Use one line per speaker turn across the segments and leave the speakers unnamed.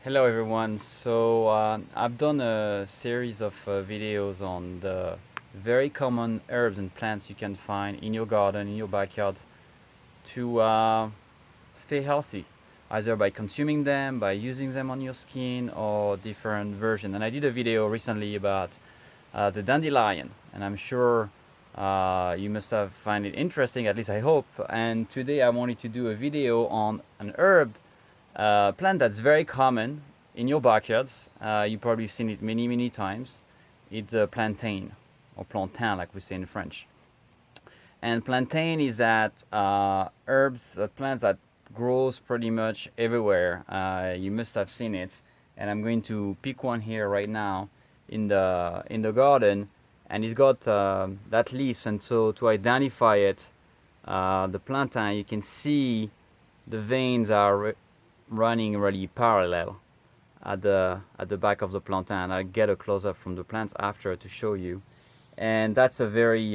Hello everyone. I've done a series of videos on the very common herbs and plants you can find in your garden, in your backyard, to stay healthy, either by consuming them, by using them on your skin, or different version. And I did a video recently about the dandelion, and I'm sure you must have find it interesting. At least I hope. And today I wanted to do a video on an herb plant that's very common in your backyards. You've probably seen it many, many times. It's plantain, or plantain, like we say in French. And plantain is that herbs, plants that grows pretty much everywhere. You must have seen it. And I'm going to pick one here right now in the garden, and it's got that leaves. And so to identify it, the plantain, you can see the veins are running really parallel at the back of the plantain. I'll get a close up from the plants after to show you, and that's a very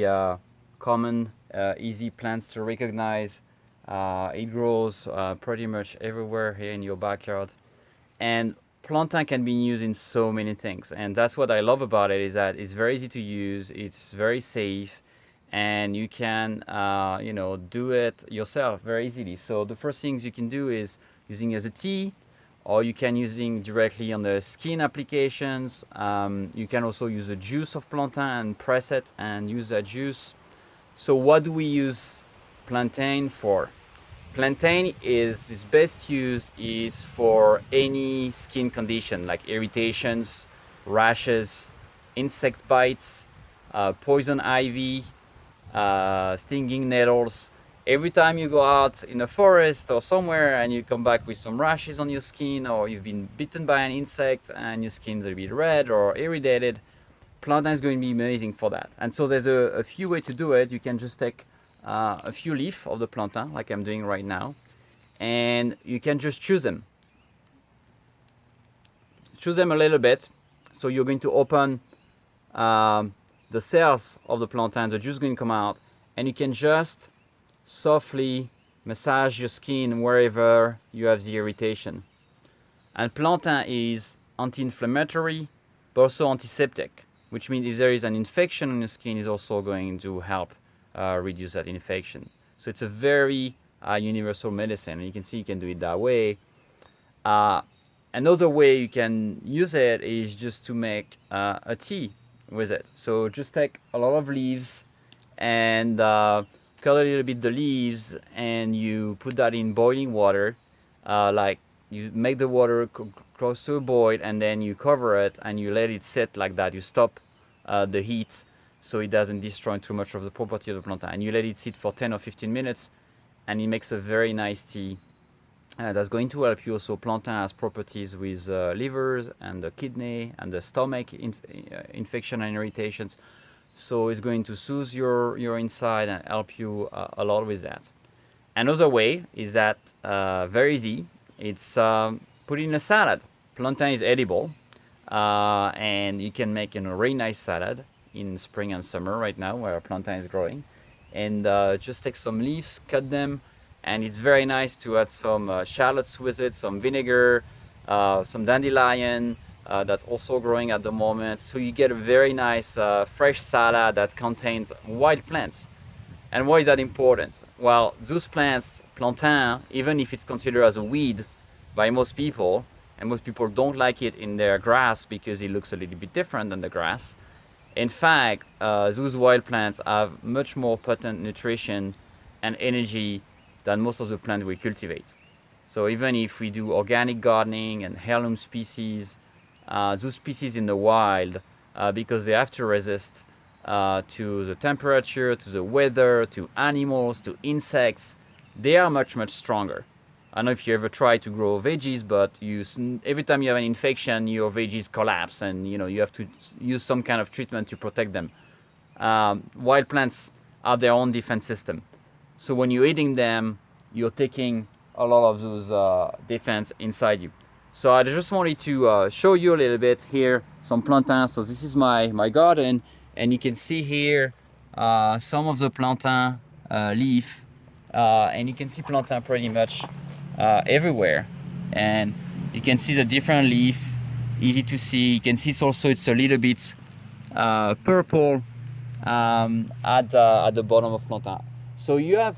common, easy plants to recognize. It grows pretty much everywhere here in your backyard, and plantain can be used in so many things. And that's what I love about it, is that it's very easy to use, it's very safe, and you can do it yourself very easily. So the first things you can do is using as a tea, or you can using directly on the skin applications. You can also use the juice of plantain and press it and use that juice. So what do we use plantain for? Plantain is best used is for any skin condition like irritations, rashes, insect bites, poison ivy, stinging nettles. Every time you go out in a forest or somewhere and you come back with some rashes on your skin, or you've been bitten by an insect and your skin's a bit red or irritated, plantain is going to be amazing for that. And so there's a few ways to do it. You can just take a few leaves of the plantain, like I'm doing right now, and you can just choose them. Choose them a little bit. So you're going to open the cells of the plantain, the juice is going to come out, and you can just softly massage your skin wherever you have the irritation. And plantain is anti-inflammatory, but also antiseptic, which means if there is an infection on your skin, is also going to help reduce that infection. So it's a very universal medicine, and you can see you can do it that way. Another way you can use it is just to make a tea with it. So just take a lot of leaves and cut a little bit the leaves, and you put that in boiling water. Like you make the water close to a boil, and then you cover it and you let it sit like that. You stop the heat so it doesn't destroy too much of the property of the plantain, and you let it sit for 10 or 15 minutes, and it makes a very nice tea. That's going to help you. Also, plantain has properties with livers and the kidney and the stomach infection and irritations. So it's going to soothe your inside and help you a lot with that. Another way is that very easy. It's put in a salad. Plantain is edible, and you can make a very nice salad in spring and summer right now where plantain is growing. And just take some leaves, cut them, and it's very nice to add some shallots with it, some vinegar, some dandelion that's also growing at the moment. So you get a very nice fresh salad that contains wild plants. And why is that important? Well, those plants, plantain, even if it's considered as a weed by most people, and most people don't like it in their grass because it looks a little bit different than the grass. In fact, those wild plants have much more potent nutrition and energy than most of the plants we cultivate. So even if we do organic gardening and heirloom species, those species in the wild, because they have to resist to the temperature, to the weather, to animals, to insects, they are much, much stronger. I don't know if you ever try to grow veggies, but every time you have an infection, your veggies collapse, and you have to use some kind of treatment to protect them. Wild plants have their own defense system. So when you're eating them, you're taking a lot of those defense inside you. So I just wanted to show you a little bit here some plantain. So this is my garden, and you can see here some of the plantain leaf, and you can see plantain pretty much everywhere. And You can see the different leaf, easy to see. You can see it's a little bit purple at the bottom of Plantain. So you have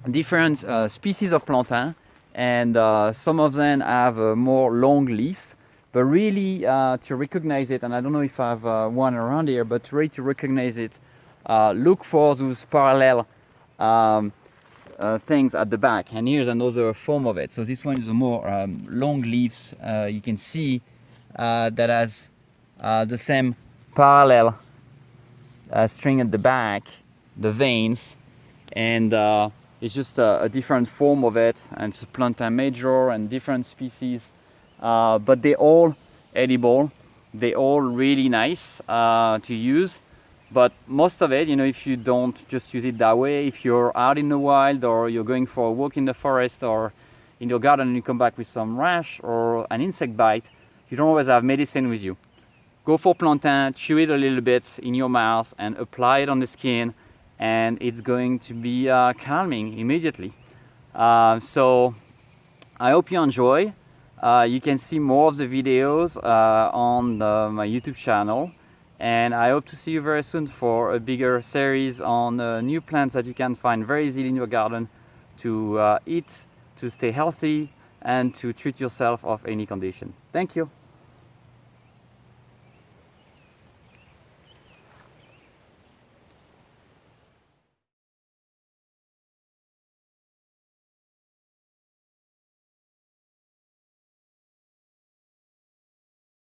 different species of Plantain, and some of them have a more long leaf. But really, to recognize it, and I don't know if I have one around here, but really to recognize it, look for those parallel things at the back. And here's another form of it. So this one is a more long leaves. You can see that has the same parallel string at the back, the veins, and it's just a different form of it. And it's a Plantain major and different species. But they're all edible. They're all really nice to use. But most of it, if you don't just use it that way, if you're out in the wild or you're going for a walk in the forest or in your garden and you come back with some rash or an insect bite, you don't always have medicine with you. Go for Plantain, chew it a little bit in your mouth and apply it on the skin, and it's going to be calming immediately. So I hope you enjoy. You can see more of the videos on my YouTube channel, and I hope to see you very soon for a bigger series on new plants that you can find very easily in your garden to eat, to stay healthy, and to treat yourself of any condition. Thank you.